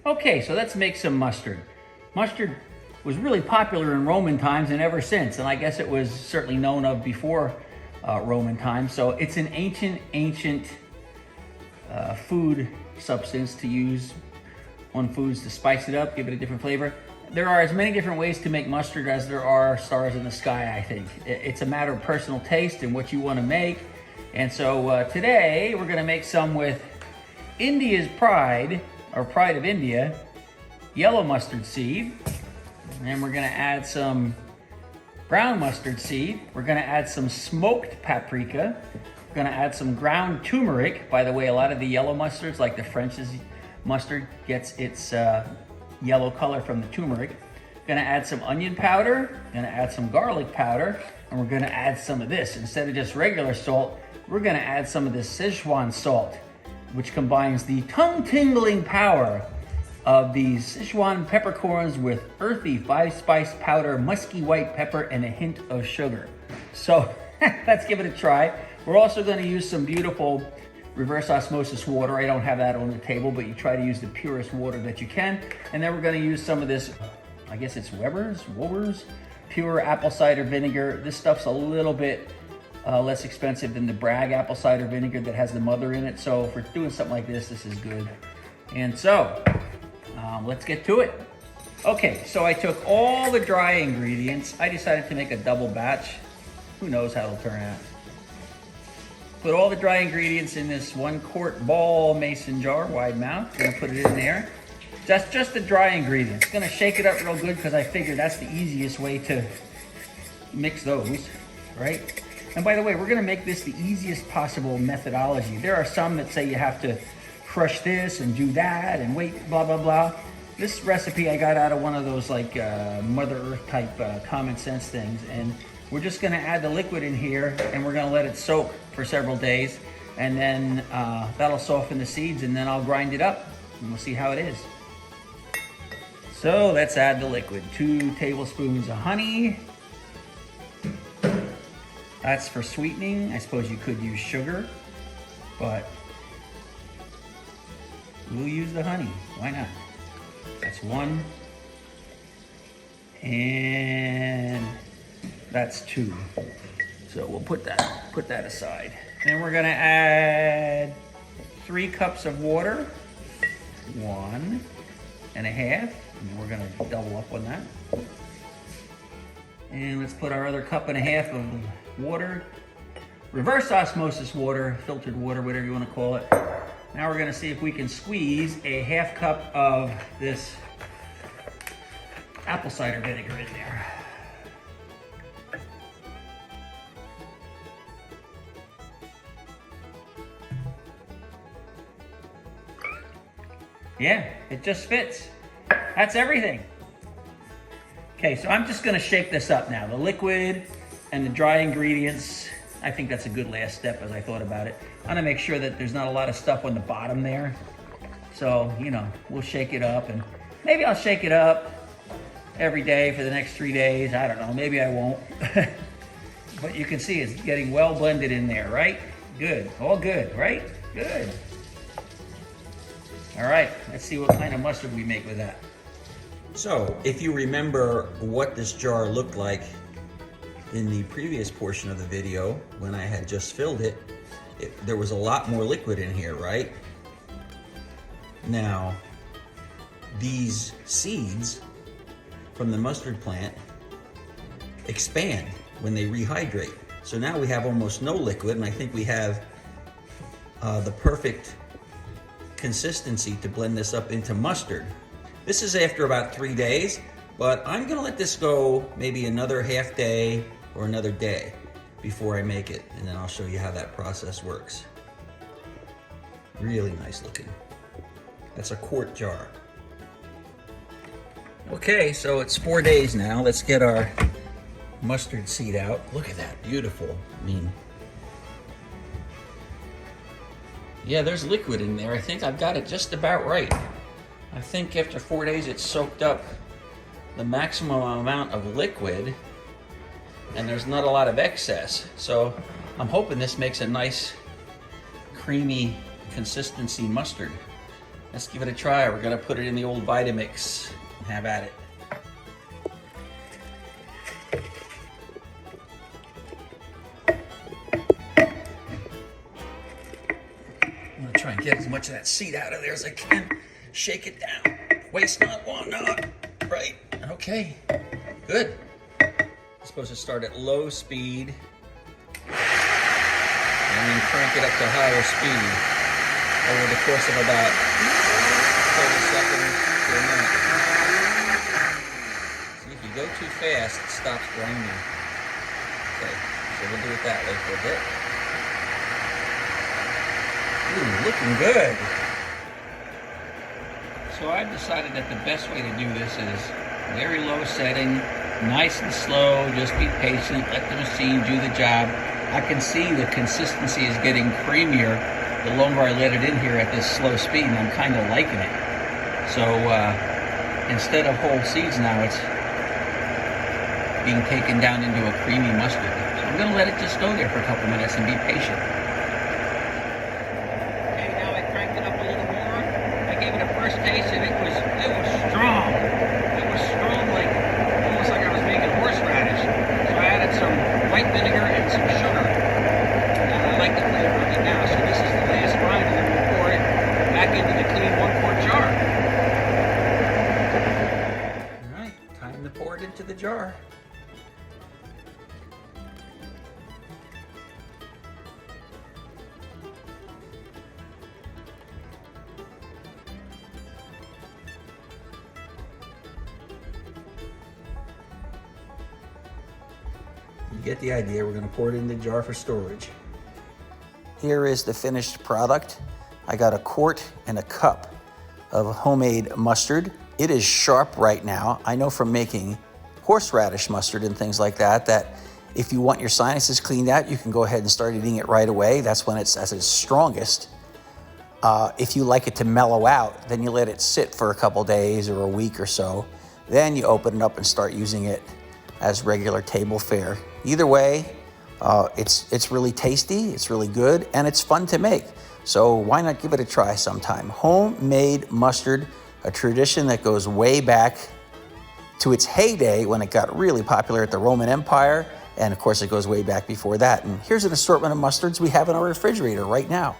Okay, so let's make some mustard. Mustard was really popular in Roman times and ever since, and I guess it was certainly known of before Roman times. So it's an ancient food substance to use on foods to spice it up, give it a different flavor. There are as many different ways to make mustard as there are stars in the sky, I think. It's a matter of personal taste and what you want to make. And so today we're going to make some with India's pride, or pride of India, yellow mustard seed. And we're going to add some brown mustard seed. We're going to add some smoked paprika. We're going to add some ground turmeric. By the way, a lot of the yellow mustards, like the French's mustard, gets its yellow color from the turmeric. Gonna add some onion powder, gonna add some garlic powder, and we're gonna add some of this. Instead of just regular salt, we're gonna add some of this Szechuan salt, which combines the tongue-tingling power of these Szechuan peppercorns with earthy 5-spice powder, musky white pepper, and a hint of sugar. So let's give it a try. We're also gonna use some beautiful reverse osmosis water. I don't have that on the table, but you try to use the purest water that you can. And then we're gonna use some of this, I guess it's Weber's pure apple cider vinegar. This stuff's a little bit less expensive than the Bragg apple cider vinegar that has the mother in it. So for doing something like this is good. And so, let's get to it. Okay, so I took all the dry ingredients. I decided to make a double batch. Who knows how it'll turn out. Put all the dry ingredients in this 1-quart ball mason jar, wide mouth. Gonna put it in there. That's just the dry ingredients. Gonna shake it up real good because I figure that's the easiest way to mix those, right? And by the way, we're gonna make this the easiest possible methodology. There are some that say you have to crush this and do that and wait, blah, blah, blah. This recipe I got out of one of those like Mother Earth type common sense things. And we're just gonna add the liquid in here and we're gonna let it soak for several days. And then that'll soften the seeds and then I'll grind it up and we'll see how it is. So let's add the liquid. 2 tablespoons of honey. That's for sweetening. I suppose you could use sugar, but we'll use the honey. Why not? That's 1. And that's 2. So we'll put that aside. Then we're gonna add 3 cups of water. 1 and a half. And we're gonna double up on that. And let's put our other 1.5 cups of water. Reverse osmosis water, filtered water, whatever you wanna call it. Now we're gonna see if we can squeeze a 1/2 cup of this apple cider vinegar in there. Yeah, it just fits. That's everything. Okay, so I'm just gonna shake this up now. The liquid and the dry ingredients, I think that's a good last step as I thought about it. I'm gonna make sure that there's not a lot of stuff on the bottom there. So, you know, we'll shake it up and maybe I'll shake it up every day for the next 3 days. I don't know, maybe I won't. But you can see it's getting well blended in there, right? Good, all good, right? Good. All right, let's see what kind of mustard we make with that. So, if you remember what this jar looked like in the previous portion of the video, when I had just filled it, there was a lot more liquid in here, right? Now, these seeds from the mustard plant expand when they rehydrate. So now we have almost no liquid, and I think we have the perfect consistency to blend this up into mustard. This is after about 3 days, but I'm gonna let this go maybe another half day or another day before I make it, and then I'll show you how that process works. Really nice looking. That's a quart jar. Okay, so it's 4 days now. Let's get our mustard seed out. Look at that, beautiful. I mean, yeah, there's liquid in there. I think I've got it just about right. I think after 4 days it's soaked up the maximum amount of liquid and there's not a lot of excess. So I'm hoping this makes a nice creamy consistency mustard. Let's give it a try. We're gonna put it in the old Vitamix and have at it. I'm gonna try and get as much of that seed out of there as I can. Shake it down. Waste not, want not. Right, okay, good. You're supposed to start at low speed and then crank it up to higher speed over the course of about 30 seconds to a minute. See, if you go too fast, it stops grinding. Okay, so we'll do it that way for a bit. Ooh, looking good. So I've decided that the best way to do this is very low setting, nice and slow, just be patient, let the machine do the job. I can see the consistency is getting creamier the longer I let it in here at this slow speed, and I'm kind of liking it. So instead of whole seeds now, it's being taken down into a creamy mustard. So I'm gonna let it just go there for a couple minutes and be patient. Okay, now I cranked it up a little more. I gave it a first taste and it was strong. It was strong, like almost like I was making horseradish. So I added some white vinegar and some sugar. And I like the flavor of it now. So this is the last grind, and then we'll pour it back into the clean 1-quart jar. All right, time to pour it into the jar. You get the idea. We're going to pour it in the jar for storage. Here is the finished product. I got a quart and a cup of homemade mustard. It is sharp right now. I know from making horseradish mustard and things like that, that if you want your sinuses cleaned out, you can go ahead and start eating it right away. That's when it's at its strongest. If you like it to mellow out, then you let it sit for a couple days or a week or so. Then you open it up and start using it as regular table fare. Either way, it's really tasty, it's really good, and it's fun to make. So why not give it a try sometime? Homemade mustard, a tradition that goes way back to its heyday when it got really popular at the Roman Empire, and of course it goes way back before that. And here's an assortment of mustards we have in our refrigerator right now.